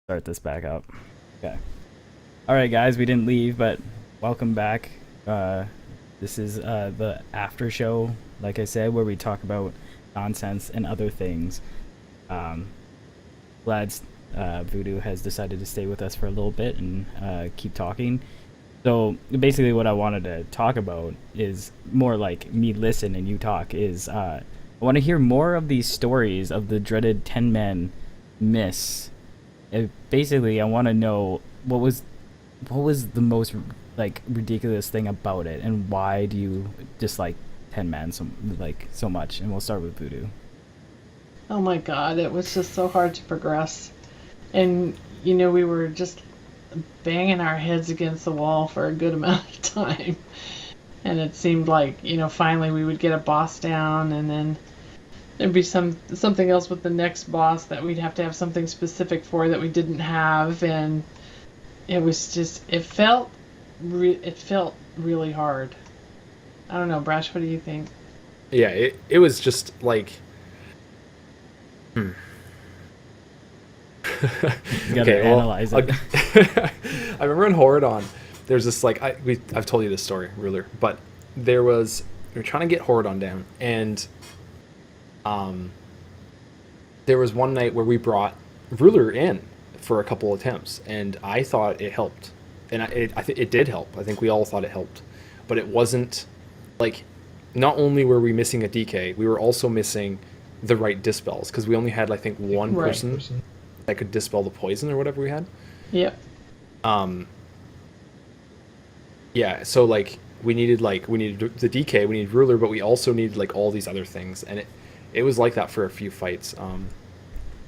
Start this back up. Okay. All right, guys, we didn't leave, but welcome back. This is the after show, like I said, where we talk about nonsense and other things. Um, Glad Voodoo has decided to stay with us for a little bit and keep talking. So basically, what I wanted to talk about is more like me listen and you talk. I want to hear more of these stories of the dreaded 10 men miss. Basically, I want to know what was the most like ridiculous thing about it, and why do you dislike 10 men so much? And we'll start with Voodoo. Oh my God, it was just so hard to progress. And, we were just banging our heads against the wall for a good amount of time. And it seemed like, finally we would get a boss down, and then there'd be something else with the next boss that we'd have to have something specific for that we didn't have. And it was just, it felt really hard. I don't know, Brash, what do you think? Yeah, it was just like, You gotta analyze it. I remember in Horadon, there's this like I've told you this story, Ruler, but we were trying to get Horadon down, and there was one night where we brought Ruler in for a couple attempts, and I thought it helped, and I think it did help. I think we all thought it helped, but it wasn't like, not only were we missing a DK, we were also missing the right dispels, because we only had, I think, one person that could dispel the poison or whatever we had. Yep. Yeah, so like we needed the DK, we needed Ruler, but we also needed like all these other things, and it was like that for a few fights.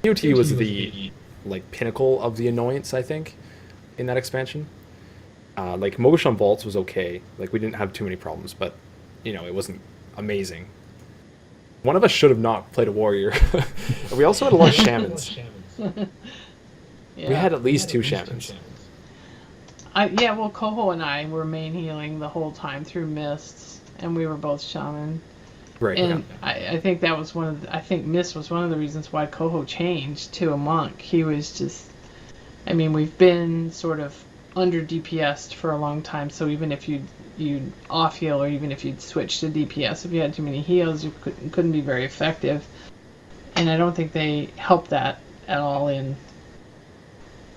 POT was the like pinnacle of the annoyance, I think, in that expansion. Like Mogashon Vaults was okay, like we didn't have too many problems, but it wasn't amazing. One of us should have not played a warrior. We also had a lot of shamans. Yeah. We had at least two shamans. Well, Koho and I were main healing the whole time through mists, and we were both shaman. Right. And Yeah. I think that was I think Mist was one of the reasons why Koho changed to a monk. He was just, we've been sort of under DPS'd for a long time, so even if you'd off heal, or even if you'd switch to DPS, if you had too many heals, you couldn't be very effective. And I don't think they helped that at all in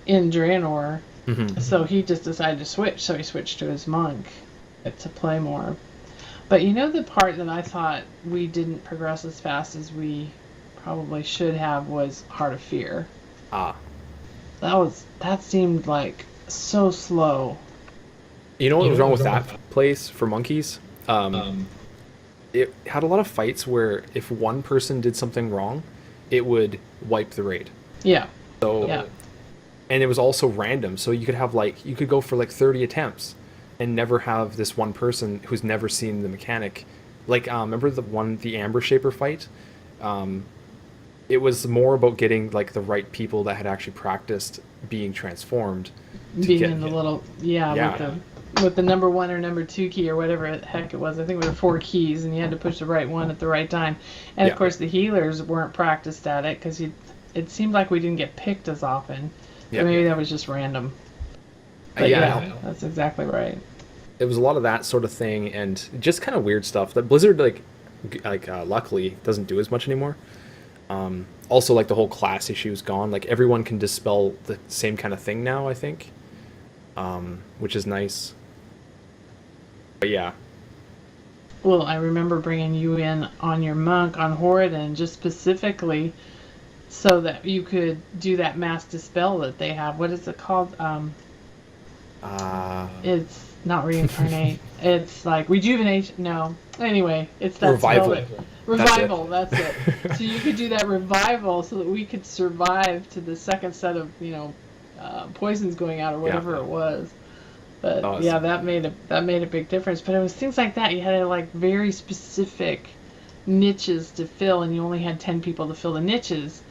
Draenor. Mm-hmm. So he just decided to switch, so he switched to his monk to play more. But the part that I thought we didn't progress as fast as we probably should have was Heart of Fear. Ah. That seemed like so slow. You know what was wrong with that place for Monkies? It had a lot of fights where if one person did something wrong, it would wipe the raid. Yeah. So, yeah. And it was also random, so you could go for like 30 attempts and never have this one person who's never seen the mechanic. Like, remember the Amber Shaper fight? It was more about getting like the right people that had actually practiced being transformed. Being in the little, with the number 1 or number 2 key or whatever the heck it was. I think there were 4 keys, and you had to push the right one at the right time. And of course the healers weren't practiced at it, because it seemed like we didn't get picked as often. Yeah. Maybe that was just random. But that's exactly right. It was a lot of that sort of thing, and just kind of weird stuff that Blizzard luckily doesn't do as much anymore. Also, like, the whole class issue is gone. Like, everyone can dispel the same kind of thing now, I think, which is nice. But yeah. Well, I remember bringing you in on your monk on Horadon, just specifically so that you could do that mass dispel that they have. What is it called? It's not reincarnate. It's like rejuvenation. No. Anyway, it's that revival. Revival. That's it. So you could do that revival so that we could survive to the second set of poisons going out or whatever it was. But that made a big difference. But it was things like that. You had like very specific niches to fill, and you only had 10 people to fill the niches.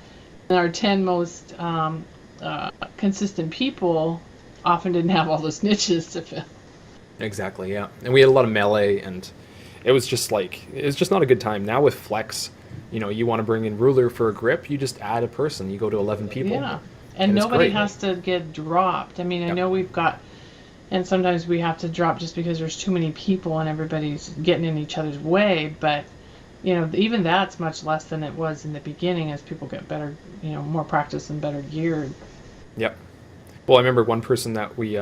And our 10 most consistent people often didn't have all those niches to fill. Exactly, yeah. And we had a lot of melee, and it was just not a good time. Now with Flex, you want to bring in Ruler for a grip, you just add a person. You go to 11 people. Yeah. And it's nobody great. has to get dropped. I mean, I Yep. know we've got, and sometimes we have to drop just because there's too many people and everybody's getting in each other's way. But, even that's much less than it was in the beginning as people get better, more practice and better geared. Yep. Well, I remember one person that we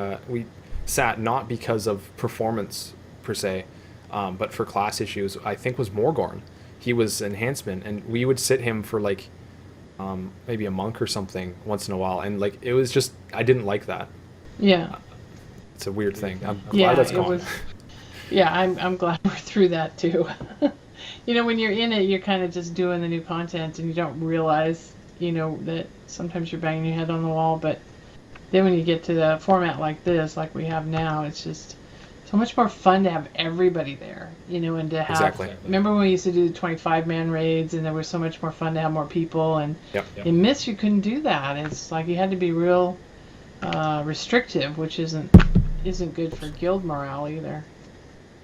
sat not because of performance per se, but for class issues. I think was Morgorn. He was enhancement, and we would sit him for like maybe a monk or something once in a while, and like it was just I didn't like that. Yeah. It's a weird thing. I'm glad Yeah, that's it gone. was. Yeah, I'm glad we're through that too. When you're in it, you're kind of just doing the new content, and you don't realize, that sometimes you're banging your head on the wall. But then when you get to the format like this, like we have now, it's just so much more fun to have everybody there, and to have. Exactly. Remember when we used to do the 25-man raids, and there was so much more fun to have more people, and Yep. in Myths you couldn't do that. It's like you had to be real restrictive, which isn't good for guild morale either.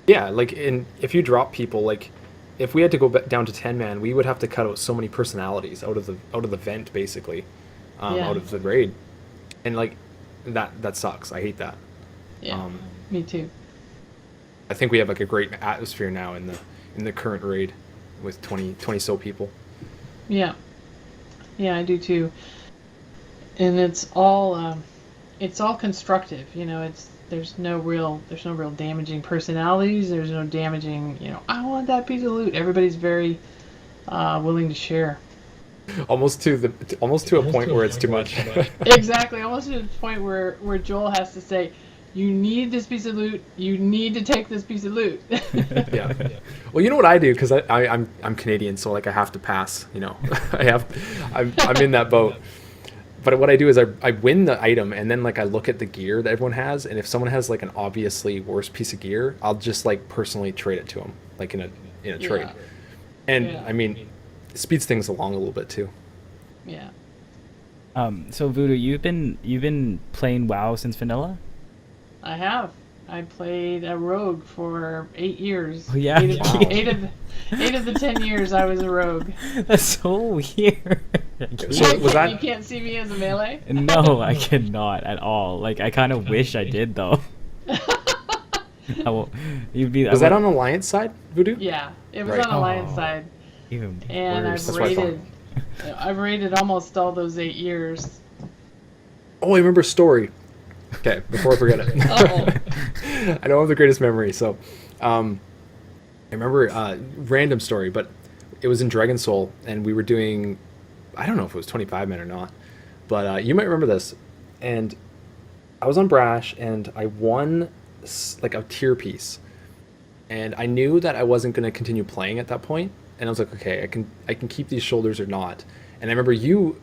Yeah, like if you drop people, like if we had to go down to 10-man, we would have to cut out so many personalities out of the vent basically, Yeah. out of the raid, and like that sucks. I hate that. Yeah, me too. I think we have like a great atmosphere now in the current raid with 20 so people. Yeah, I do too. And it's all constructive. There's no real damaging personalities. There's no damaging. I want that piece of loot. Everybody's very willing to share. Almost to a point where it's too much. Exactly, almost to the point where Joel has to say, "You need this piece of loot. You need to take this piece of loot." Yeah. Well, you know what I do, because I'm Canadian, so like I have to pass. I'm in that boat. But what I do is I win the item, and then like I look at the gear that everyone has, and if someone has like an obviously worse piece of gear, I'll just like personally trade it to them, like in a trade. And Yeah. I mean, it speeds things along a little bit too. Yeah. So Voodoo, you've been playing WoW since vanilla? I have. I played a rogue for 8 years. Oh, yeah? Wow. Eight of the 10 years I was a rogue. That's so weird. So was that? You can't see me as a melee? No, I cannot at all. Like, I kind of wish I did, though. Was that on Alliance side, Voodoo? Yeah, it was Right. on Alliance Oh. side. Even And worse. That's what I thought. I've rated almost all those 8 years. Oh, I remember a story. Okay, before I forget it. Uh-oh. I don't have the greatest memory, so I remember random story, but it was in Dragon Soul, and we were doing, I don't know if it was 25 men or not, but you might remember this. And I was on Brash, and I won like a tier piece, and I knew that I wasn't going to continue playing at that point, and I was like, okay, I can keep these shoulders or not. And I remember you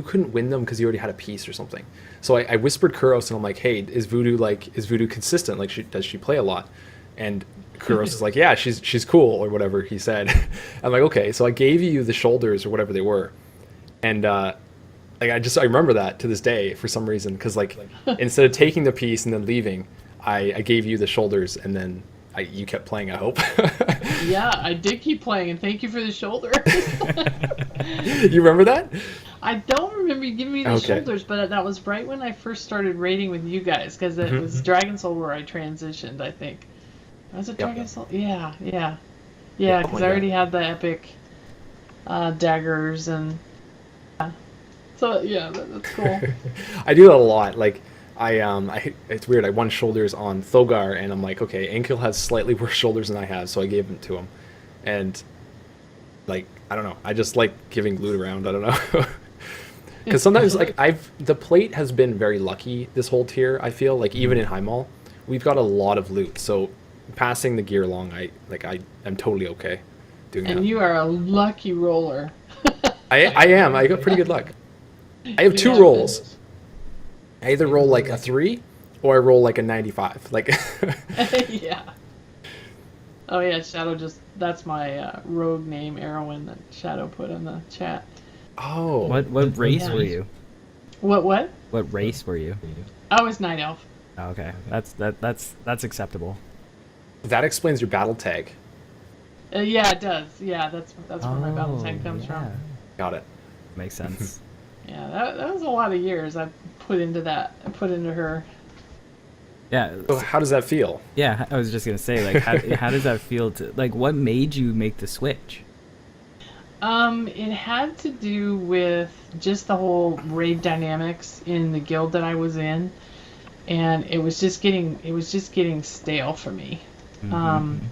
couldn't win them because you already had a piece or something. So I whispered Kuros, and I'm like, hey, is Voodoo consistent? Like, does she play a lot? And Kuros is like, yeah, she's cool, or whatever he said. I'm like, okay. So I gave you the shoulders or whatever they were, and like I remember that to this day for some reason, because like instead of taking the piece and then leaving, I gave you the shoulders, and then you kept playing, I hope. Yeah, I did keep playing, and thank you for the shoulder. You remember that? I don't remember you giving me the Okay. shoulders, but that was right when I first started raiding with you guys, because it was Dragon Soul where I transitioned, I think. Was it Yep. Dragon Soul? Yeah, because Oh my I already God. had the epic daggers, and so yeah, that's cool. I do that a lot. Like it's weird. I won shoulders on Thogar, and I'm like, okay, Ankil has slightly worse shoulders than I have, so I gave them to him. And like, I don't know. I just like giving loot around. I don't know. Because sometimes like the plate has been very lucky this whole tier. I feel like even in High Mall, we've got a lot of loot. So passing the gear along, I'm totally okay doing that. And you are a lucky roller. I am. I got pretty good luck. I have two Yeah. rolls. I either roll like a 3 or I roll like a 95. Like Yeah. Oh yeah, Shadow that's my rogue name, Erwin, that Shadow put in the chat. oh, What race Yeah. were you? What? What race were you? I was Night Elf. Oh, okay, that's acceptable. that explains your battle tag. Yeah, it does. Yeah, that's where my battle tank comes from. Got it. Makes sense. Yeah, that was a lot of years I put into that. I put into her. Yeah. So how does that feel? Yeah, I was just gonna say, like, how does that feel to like? What made you make the switch? It had to do with just the whole raid dynamics in the guild that I was in, and it was just getting stale for me. Um, Mm-hmm.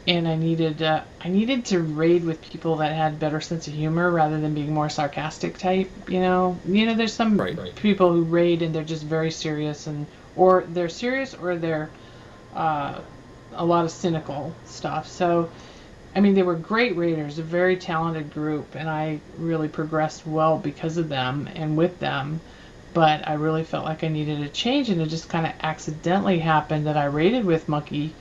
and I needed to raid with people that had better sense of humor rather than being more sarcastic type. There's some Right. people who raid and they're just very serious, and or they're serious or they're uh, a lot of cynical stuff. So I mean, they were great raiders, a very talented group, and I really progressed well because of them and with them. But I really felt like I needed a change, and it just kind of accidentally happened that I raided with Monkey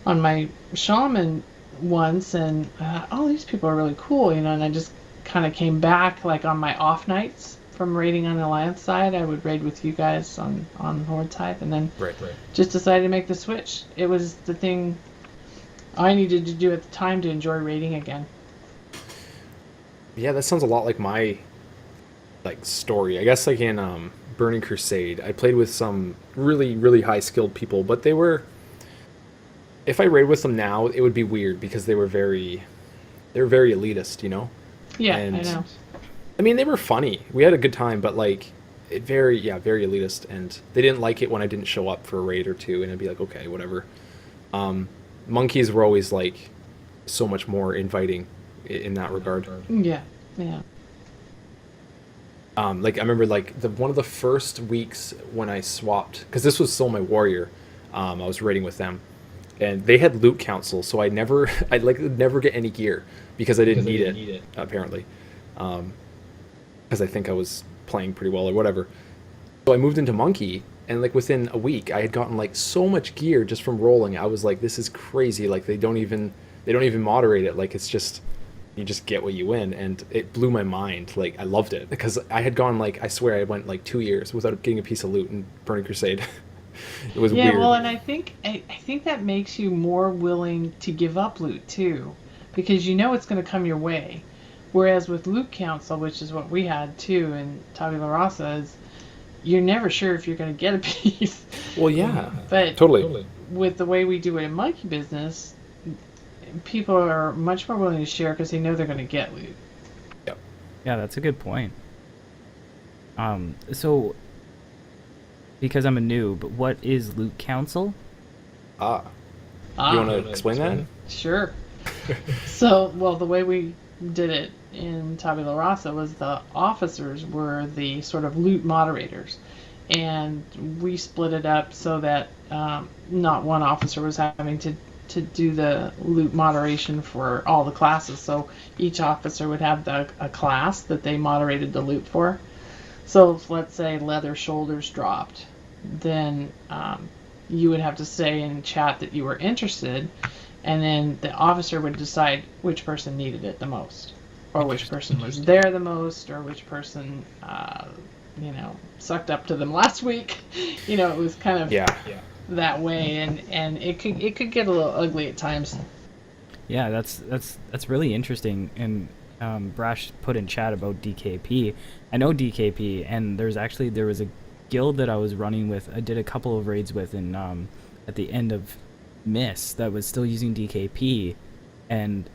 on my shaman once, and oh, these people are really cool, and I just kind of came back like on my off nights from raiding on the Alliance side. I would raid with you guys on Horde side, and then Right. just decided to make the switch. It was the thing I needed to do at the time to enjoy raiding again. Yeah, that sounds a lot like my like story. I guess like in Burning Crusade, I played with some really really high skilled people, but they were, if I raid with them now, it would be weird because they were very elitist, you know? Yeah, I And know. I mean, they were funny. We had a good time, but like very elitist, and they didn't like it when I didn't show up for a raid or two, and I'd be like, okay, whatever. Um, Monkeys were always like so much more inviting in that regard. Yeah, yeah. Like I remember like the one of the first weeks when I swapped, because this was still my warrior. I was raiding with them, and they had loot council, so I'd like never get any gear because I didn't need it apparently, because I think I was playing pretty well or whatever. So I moved into Monkey, and like within a week, I had gotten like so much gear just from rolling. I was like, this is crazy. Like they don't even moderate it. Like it's just, you just get what you win, and it blew my mind. Like I loved it because I had gone like, I swear I went like 2 years without getting a piece of loot in Burning Crusade. It was Yeah, weird. well, and I think that makes you more willing to give up loot too, because you know it's going to come your way. Whereas with loot council, which is what we had too in Tabula Rasa, is you're never sure if you're going to get a piece. Well, yeah, But totally. with the way we do it in monkey business, people are much more willing to share because they know they're going to get loot. Yep. Yeah, that's a good point. So because I'm a noob, what is Loot Council? Ah, Ah, you want to explain that? sure. So, well, the way we did it in Tabula Rasa was the officers were the sort of loot moderators. And we split it up so that not one officer was having to do the loot moderation for all the classes. So each officer would have a class that they moderated the loot for. So if, let's say leather shoulders dropped, then you would have to say in chat that you were interested, and then the officer would decide which person needed it the most, or which person was there the most, or which person sucked up to them last week. It was kind of Yeah. that way, and it could get a little ugly at times. Yeah, that's really interesting. And Brash put in chat about DKP. I know DKP, and there was a guild that I was running with. I did a couple of raids with in at the end of Miss that was still using DKP, and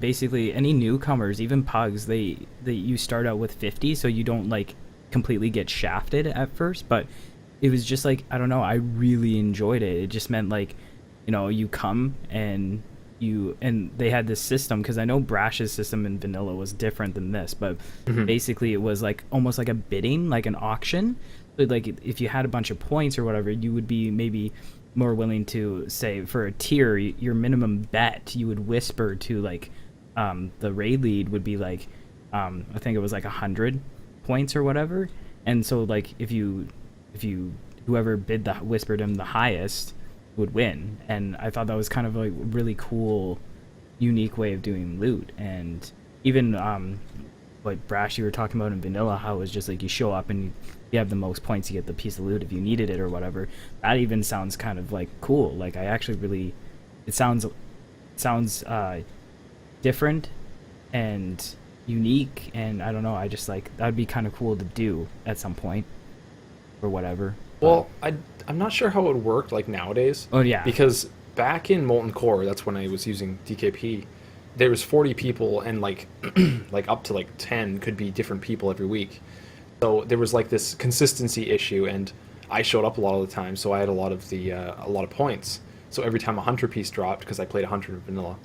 basically any newcomers, even pugs, they you start out with 50, so you don't like completely get shafted at first. But it was just like, I don't know, I really enjoyed it. It just meant like, you come and they had this system, because I know Brash's system in vanilla was different than this, but basically it was like almost like a bidding, like an auction. So like if you had a bunch of points or whatever, you would be maybe more willing to say for a tier, your minimum bet, you would whisper to like the raid lead would be like I think it was like 100 points or whatever. And so like if you whoever whispered him the highest would win. And I thought that was kind of like a really cool, unique way of doing loot. And even like Brash, you were talking about in vanilla, how it was just like you show up and you have the most points, you get the piece of loot if you needed it or whatever. That even sounds kind of like cool. Like I actually really, it sounds different, and unique, and I don't know. I just like that'd be kind of cool to do at some point or whatever. Well, I'm not sure how it worked like nowadays. Oh yeah. Because back in Molten Core, that's when I was using DKP. There was 40 people, and like like up to like 10 could be different people every week. So there was like this consistency issue, and I showed up a lot of the time, so I had a lot of points. So every time a hunter piece dropped, because I played a hunter in vanilla,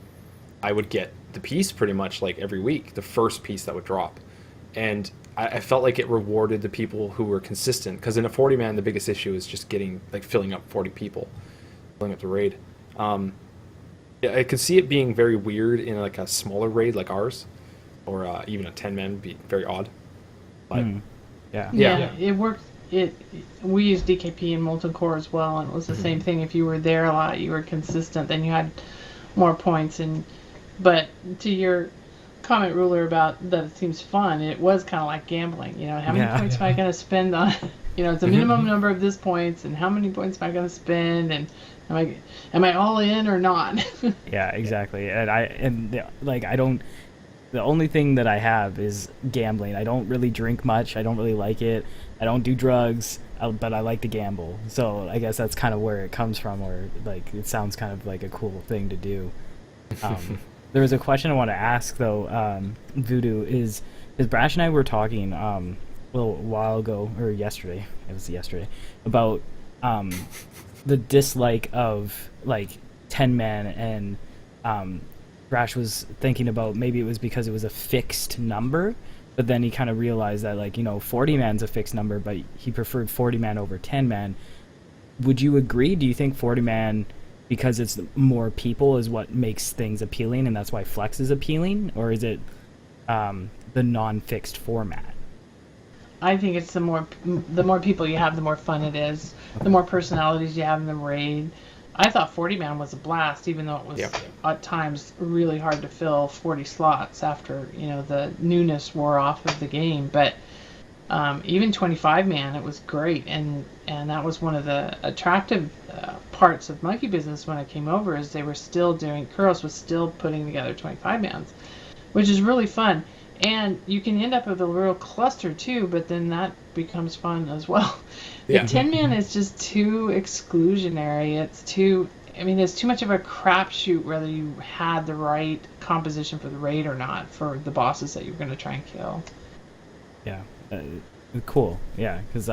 I would get the piece pretty much like every week, the first piece that would drop. And I felt like it rewarded the people who were consistent, because in a 40 man, the biggest issue is just getting like filling up 40 people, filling up the raid. Yeah, I could see it being very weird in like a smaller raid like ours, or even a 10 man would be very odd. But Yeah. Yeah, it worked. We used DKP in Molten Core as well, and it was the same thing. If you were there a lot, you were consistent, then you had more points. But to your comment, Ruler, about that it seems fun, it was kind of like gambling. You know, how many points am I going to spend on? You know, it's a minimum number of this points, and how many points am I going to spend, and am I all in or not? Yeah, exactly. Like I don't. The only thing that I have is gambling. I don't really drink much. I don't really like it. I don't do drugs, but I like to gamble. So I guess that's kind of where it comes from, or like it sounds kind of like a cool thing to do. There was a question I want to ask though. Voodoo is because Brash and I were talking a little while ago, or yesterday. It was yesterday about the dislike of like 10 man, and Brash was thinking about maybe it was because it was a fixed number, but then he kind of realized that, like, you know, 40 man's a fixed number, but he preferred 40 man over 10 man. Would you agree? Do you think 40 man, because it's more people, is what makes things appealing, and that's why Flex is appealing, or is it the non-fixed format? I think it's the more people you have, the more fun it is. The more personalities you have in the raid. I thought 40 man was a blast, even though it was at times really hard to fill 40 slots after, you know, the newness wore off of the game. But even 25 man, it was great, and that was one of the attractive parts of Monkey Business when I came over, is they were still doing, Kuros was still putting together 25 mans, which is really fun. And you can end up with a real cluster too, but then that becomes fun as well. The 10 man is just too exclusionary. It's too, I mean, it's too much of a crapshoot whether you had the right composition for the raid or not for the bosses that you're going to try and kill. Yeah, cool. Yeah, because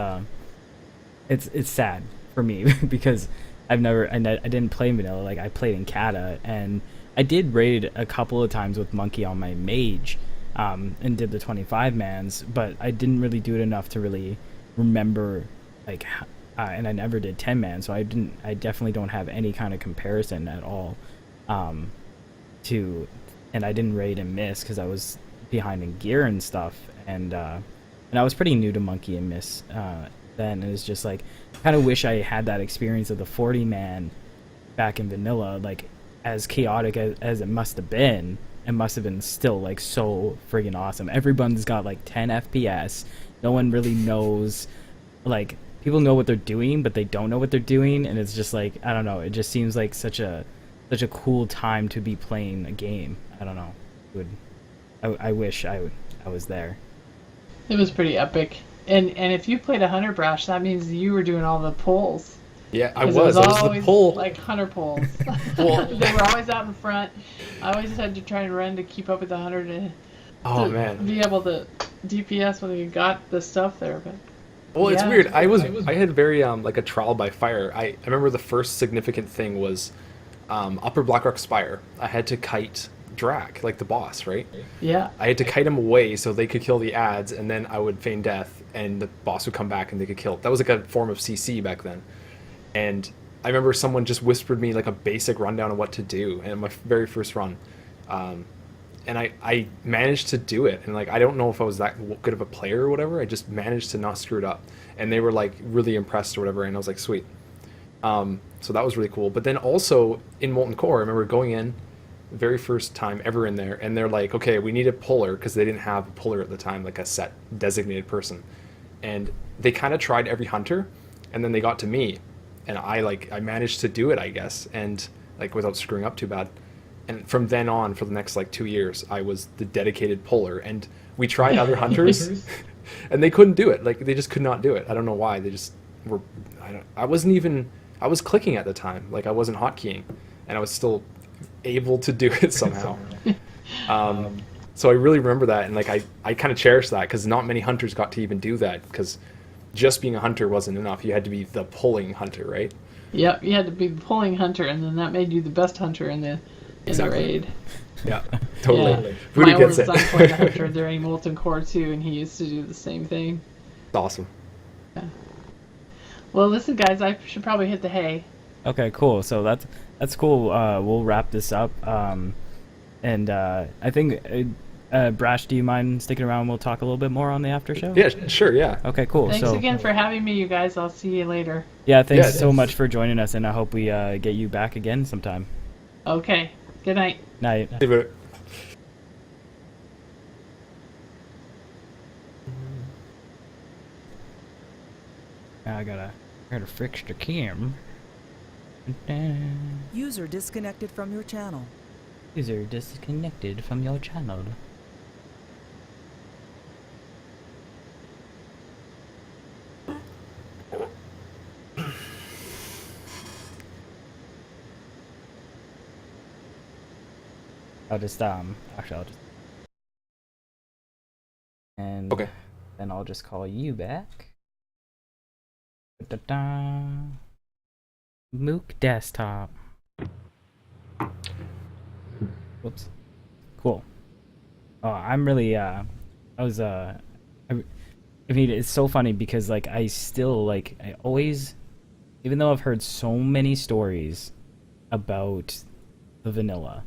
it's sad for me because I didn't play vanilla. Like, I played in Kata, and I did raid a couple of times with Monkey on my mage. And did the 25 mans, but I didn't really do it enough to really remember, like, and I never did 10 man, so I definitely don't have any kind of comparison at all, and I didn't raid and miss because I was behind in gear and stuff, and I was pretty new to Monkey and Miss then, and it's just like, I kind of wish I had that experience of the 40 man back in vanilla, like, as chaotic as it must have been. It must have been still like so friggin' awesome. Everyone's got like 10 FPS. No one really knows, like, people know what they're doing, but they don't know what they're doing, and it's just like, I don't know. It just seems like such a cool time to be playing a game. I don't know. I wish I was there. It was pretty epic. And if you played a Hunter Brash, that means you were doing all the pulls. Yeah, I was the pull. Like hunter pulls. Well, they were always out in front. I always had to try and run to keep up with the hunter to be able to DPS when you got the stuff there. But well, it's weird. I had very like a trial by fire. I remember the first significant thing was Upper Blackrock Spire. I had to kite Drac, like the boss, right? Yeah. I had to kite him away so they could kill the ads, and then I would feign death, and the boss would come back and they could kill. That was like a form of CC back then. And I remember someone just whispered me like a basic rundown of what to do in my very first run. And I managed to do it. And like, I don't know if I was that good of a player or whatever. I just managed to not screw it up. And they were like really impressed or whatever. And I was like, sweet. So that was really cool. But then also in Molten Core, I remember going in the very first time ever in there. And they're like, okay, we need a puller, because they didn't have a puller at the time, like a set designated person. And they kind of tried every hunter. And then they got to me. And I managed to do it, I guess, and like without screwing up too bad. And from then on, for the next like 2 years, I was the dedicated puller. And we tried other hunters, and they couldn't do it. Like they just could not do it. I don't know why. They just were. I wasn't even. I was clicking at the time. Like I wasn't hotkeying, and I was still able to do it somehow. So I really remember that, and like I kind of cherish that because not many hunters got to even do that because just being a hunter wasn't enough. You had to be the pulling hunter, right? Yep, you had to be the pulling hunter, and then that made you the best hunter in the Exactly. raid. Yeah, totally. Yeah. Voodoo My gets old it. son played a hunter during Molten Core too, and he used to do the same thing. It's awesome. Well, listen, guys, I should probably hit the hay. Okay, cool. So that's cool. We'll wrap this up. And I think, Brash, do you mind sticking around? We'll talk a little bit more on the after show. Yeah, sure. Yeah. Okay, cool. Thanks so again for having me, you guys. I'll see you later. yeah, thanks Yeah, so much for joining us, and I hope we get you back again sometime. Okay. Good night. Night. I gotta fix the cam. User disconnected from your channel. User disconnected from your channel. I'll just actually I'll just and Okay. then I'll just call you back. Da-da-da. Mook desktop. Whoops. Cool. Oh, I'm really I was I mean, it's so funny because like I still like I always, even though I've heard so many stories about the vanilla,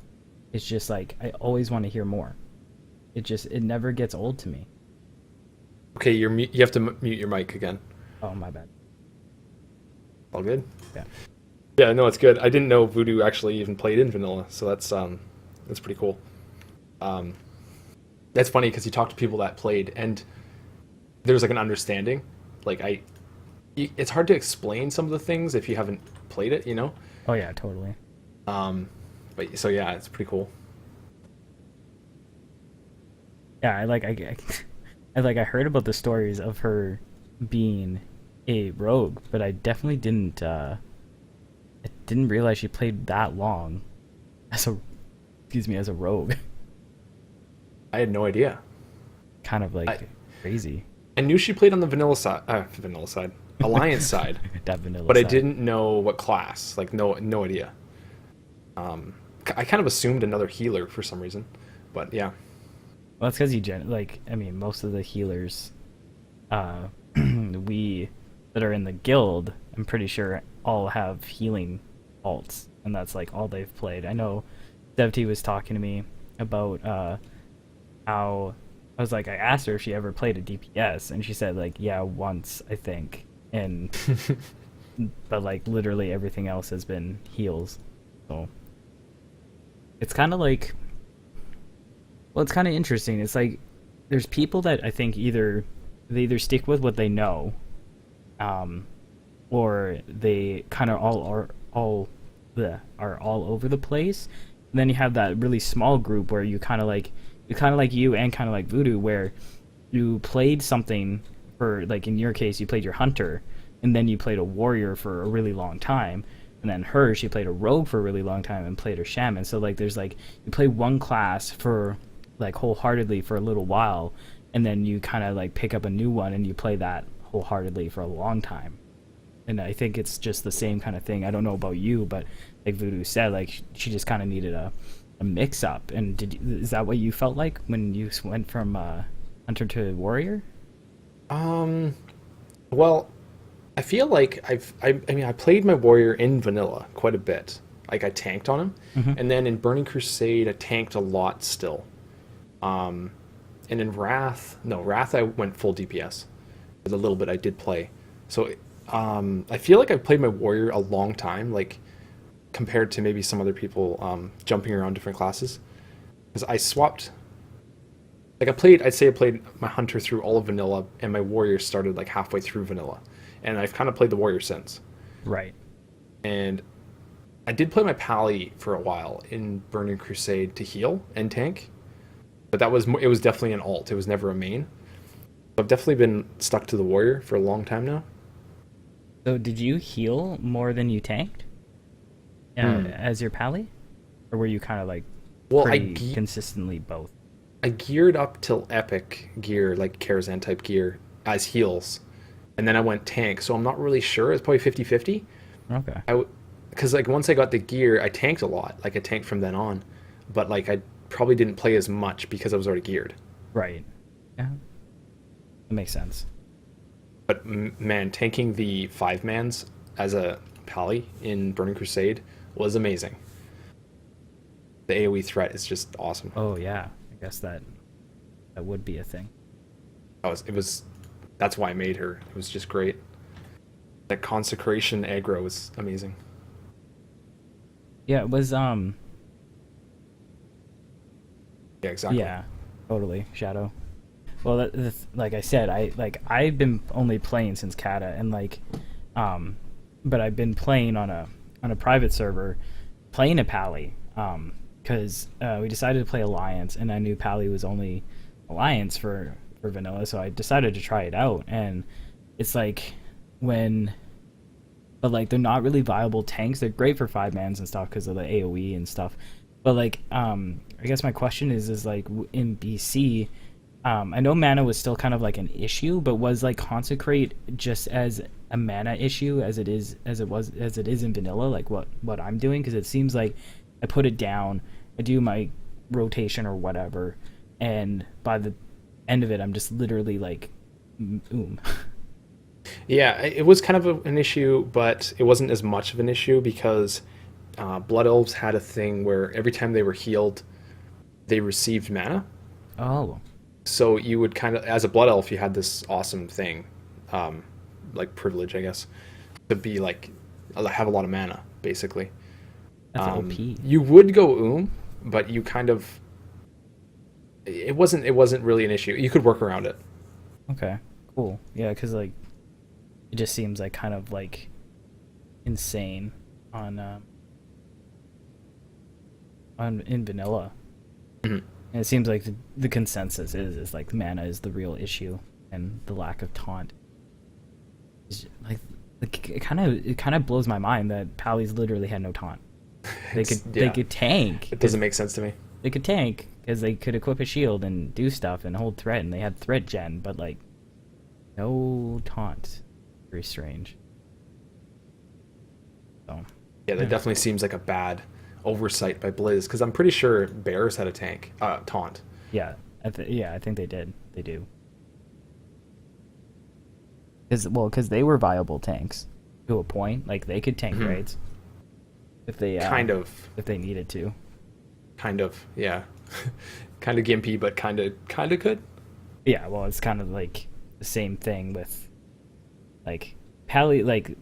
it's just like I always want to hear more. It never gets old to me. Okay, you have to mute your mic again. Oh, my bad. All good? Yeah. Yeah, no, it's good. I didn't know Voodoo actually even played in vanilla, so that's pretty cool. That's funny because you talk to people that played, and there's like an understanding. Like it's hard to explain some of the things if you haven't played it, you know. Oh yeah, totally. But so yeah, it's pretty cool. Yeah, I heard about the stories of her being a rogue, but I definitely didn't realize she played that long as a rogue. I had no idea. Kind of like crazy. I knew she played on the vanilla side, alliance side, That vanilla but I side. didn't know what class. Like no idea. I kind of assumed another healer for some reason, but yeah. Well, that's because I mean, most of the healers, we that are in the guild, I'm pretty sure all have healing alts, and that's like all they've played. I know DevT was talking to me about how I was like, I asked her if she ever played a DPS, and she said like, yeah, once I think, and but like literally everything else has been heals, so it's kind of like. Well, it's kind of interesting. It's like there's people that I think they either stick with what they know, or they kind of are all over the place. And then you have that really small group where you kind of like you and kind of like Voodoo, where you played something for, like in your case, you played your hunter, and then you played a warrior for a really long time. And then she played a rogue for a really long time and played her shaman. So like there's like you play one class for like wholeheartedly for a little while, and then you kind of like pick up a new one and you play that wholeheartedly for a long time. And I think it's just the same kind of thing. I don't know about you, but like Voodoo said, like she just kind of needed a mix up. And is that what you felt like when you went from hunter to warrior? Well, I feel like I mean I played my warrior in vanilla quite a bit. Like I tanked on him, and then in Burning Crusade I tanked a lot still. And in Wrath I went full DPS. The little bit I did play. So I feel like I've played my warrior a long time, like compared to maybe some other people jumping around different classes. Because I swapped. Like I'd say I played my hunter through all of vanilla, and my warrior started like halfway through vanilla, and I've kind of played the warrior since. Right. And I did play my Pally for a while in Burning Crusade to heal and tank, but it was definitely an alt. It was never a main. I've definitely been stuck to the warrior for a long time now. So did you heal more than you tanked as your pally, or were you kind of like Well, pretty consistently both? I geared up till epic gear, like Karazhan type gear, as heals, and then I went tank. So I'm not really sure. It's probably 50-50. Okay. Because like once I got the gear, I tanked a lot. Like I tanked from then on, but like I probably didn't play as much because I was already geared. Right. Yeah. That makes sense. But man, tanking the 5-mans as a pally in Burning Crusade was amazing. The AoE threat is just awesome. Oh yeah. I guess that would be a thing. That's why I made her. It was just great. That consecration aggro was amazing. Yeah, it was Yeah, exactly. yeah, totally. Shadow. Well, like I said, I've been only playing since Kata, and but I've been playing on a private server, playing a Pally, because we decided to play Alliance, and I knew Pally was only Alliance for vanilla, so I decided to try it out, and it's like but like they're not really viable tanks. They're great for 5-mans and stuff because of the AoE and stuff, but like I guess my question is like in BC. I know mana was still kind of like an issue, but was like consecrate just as a mana issue as it is in vanilla, like what I'm doing? Because it seems like I put it down, I do my rotation or whatever, and by the end of it, I'm just literally like, Yeah, it was kind of an issue, but it wasn't as much of an issue because Blood Elves had a thing where every time they were healed, they received mana. Oh. So you would kind of, as a Blood Elf, you had this awesome thing, like privilege, I guess, to be like, have a lot of mana, basically. That's OP. You would go but you kind of, it wasn't really an issue. You could work around it. Okay, cool. Yeah, because like, it just seems like kind of like insane on in vanilla. Mm-hmm. And it seems like the consensus is like mana is the real issue, and the lack of taunt is like it kind of blows my mind that Pally's literally had no taunt. They could tank. It doesn't make sense to me. They could tank because they could equip a shield and do stuff and hold threat, and they had threat gen, but like no taunt. Very strange. So Yeah, that definitely seems like a bad oversight by Blizz, because I'm pretty sure Bears had a taunt. yeah, I think they did. They do. Because they were viable tanks to a point. Like they could tank raids if they if they needed to. Kind of, yeah. Kind of gimpy, but kind of could. Yeah, well, it's kind of like the same thing with like Pally, like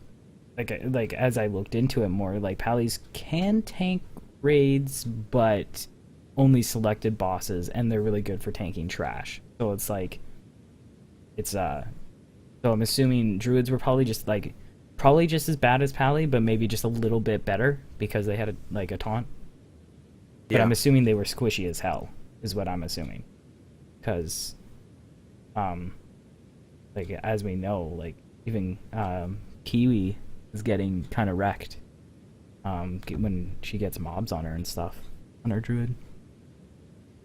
as I looked into it more, like Pallies can tank raids, but only selected bosses, and they're really good for tanking trash. So it's like, so I'm assuming druids were probably just as bad as Pally, but maybe just a little bit better because they had a taunt. But Yeah. I'm assuming they were squishy as hell, is what I'm assuming, because like as we know, like even Kiwi is getting kind of wrecked when she gets mobs on her and stuff on her druid.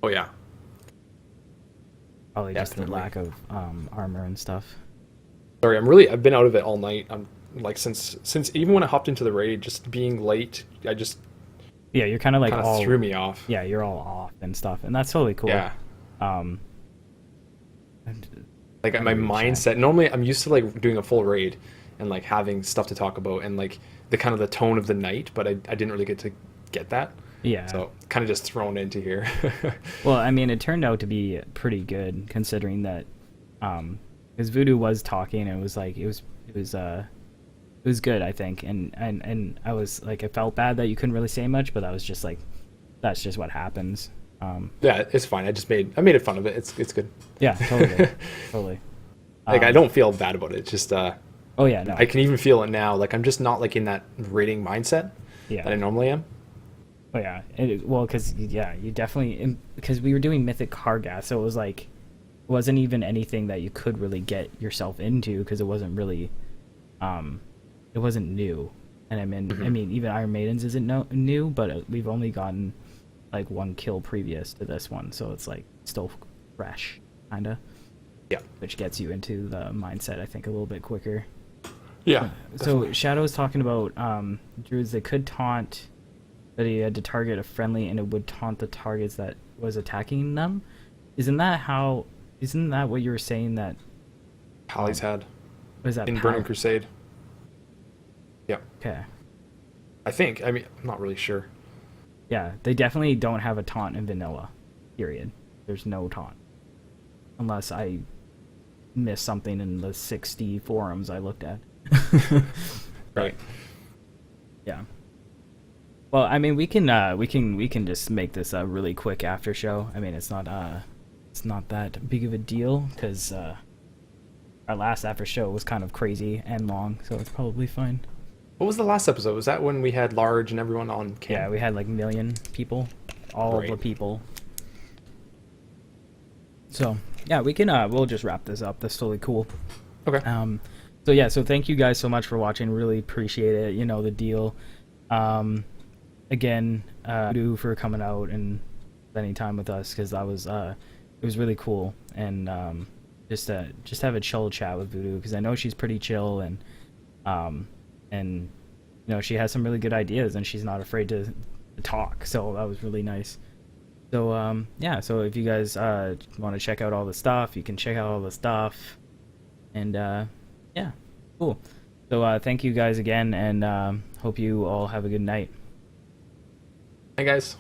Oh yeah. Probably just the Definitely. lack of armor and stuff. Sorry, I've been out of it all night. I'm like since even when I hopped into the raid, just being late, Yeah, you're kind of like all threw me off. Yeah, you're all off and stuff, and that's totally cool. Yeah. And Like my mindset, normally I'm used to like doing a full raid and like having stuff to talk about and like the kind of the tone of the night, but I didn't really get that. yeah. So kind of just thrown into here. Well, I mean, it turned out to be pretty good considering that, because Voodoo was talking, and it was like it was good, I think, and I was like, I felt bad that you couldn't really say much, but that was just like, that's just what happens. Yeah, it's fine. I made fun of it. It's good. Yeah, totally, totally. Like I don't feel bad about it. It's just Oh yeah, no. I can even feel it now. Like I'm just not like in that raiding mindset. Yeah. that I normally am. Oh yeah, well, because you definitely, because we were doing Mythic Kargas, so it was like, it wasn't even anything that you could really get yourself into because it wasn't really, it wasn't new. And I mean, even Iron Maidens isn't new, but we've only gotten like one kill previous to this one, so it's like still fresh, kinda. Yeah. Which gets you into the mindset, I think, a little bit quicker. Yeah. So Shadow's talking about druids that could taunt, but he had to target a friendly and it would taunt the targets that was attacking them. Isn't that what you were saying that Pally's had was that in Pal- Burning Crusade. Yeah. Okay. I think. I mean, I'm not really sure. Yeah, they definitely don't have a taunt in vanilla. Period. There's no taunt. Unless I missed something in the 60 forums I looked at. Right. Yeah. Well, I mean, we can just make this a really quick after show. I mean, it's not that big of a deal because our last after show was kind of crazy and long, so it's probably fine. What was the last episode? Was that when we had Large and everyone on cam? Yeah, we had like 1 million people, all Right. the people. So yeah, we can we'll just wrap this up. That's totally cool. Okay. So yeah, so thank you guys so much for watching. Really appreciate it. You know the deal. Again, Voodoo for coming out and spending time with us because that was it was really cool and just have a chill chat with Voodoo because I know she's pretty chill and you know she has some really good ideas and she's not afraid to talk. So that was really nice. So yeah, so if you guys want to check out all the stuff, you can check out all the stuff, and yeah, cool. So thank you guys again, and hope you all have a good night. Hey guys.